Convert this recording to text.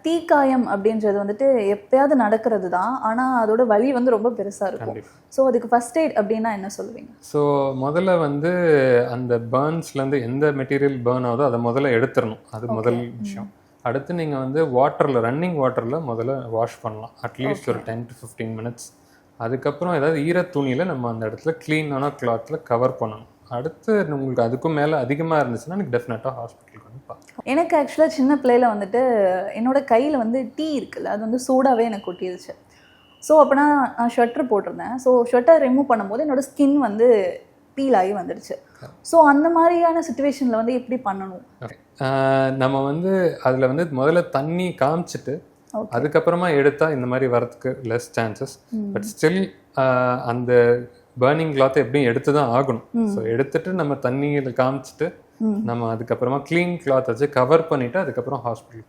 தீக்காயம் அப்படின்றது வந்துட்டு எப்பயாவது நடக்கிறது தான். ஆனால் அதோட வலி வந்து ரொம்ப பெருசாக இருக்கும். ஸோ அதுக்கு ஃபர்ஸ்ட் எய்ட் அப்படின்னா என்ன சொல்லுவீங்க? ஸோ முதல்ல வந்து அந்த பேர்ன்ஸ்லேருந்து எந்த மெட்டீரியல் பேர்ன் ஆகுதோ அதை முதல்ல எடுத்துடணும். அது முதல் விஷயம். அடுத்து நீங்கள் வந்து வாட்டரில் ரன்னிங் வாட்டரில் முதல்ல வாஷ் பண்ணலாம். அட்லீஸ்ட் ஒரு 10 to 15 minutes. அதுக்கப்புறம் ஏதாவது ஈரத்துணியில் நம்ம அந்த இடத்துல க்ளீனான கிளாத்தில் கவர் பண்ணணும். அடுத்து உங்களுக்கு அதுக்கும் மேலே அதிகமாக இருந்துச்சுன்னா எனக்கு டெஃபினட்டாக ஹாஸ்பிட்டலுக்கு வந்து பார்க்கலாம். எனக்கு ஆக்சுவலாக சின்ன பிள்ளையில வந்துட்டு என்னோட கையில் வந்து டீ இருக்குல்ல, அது வந்து சூடாகவே எனக்கு ஒட்டிடுச்சு. ஸோ அப்போனா நான் ஷொட்டர் போட்டிருந்தேன். ஸோ ஷொட்டர் ரிமூவ் பண்ணும்போது என்னோடய ஸ்கின் வந்து பீல் ஆகி வந்துடுச்சு. ஸோ அந்த மாதிரியான சுச்சுவேஷனில் வந்து எப்படி பண்ணணும்? நம்ம வந்து அதில் வந்து முதல்ல தண்ணி காமிச்சிட்டு அதுக்கப்புறமா எடுத்தால் இந்த மாதிரி வரதுக்கு லெஸ் சான்சஸ். பட் ஸ்டில் அந்த பர்னிங் கிளாத்தை எப்படியும் எடுத்து தான் ஆகணும். ஸோ எடுத்துட்டு நம்ம தண்ணியில் காமிச்சிட்டு நம்ம அதுக்கப்புறமா க்ளீன் கிளாத் வச்சு கவர் பண்ணிவிட்டு அதுக்கப்புறம் ஹாஸ்பிட்டல்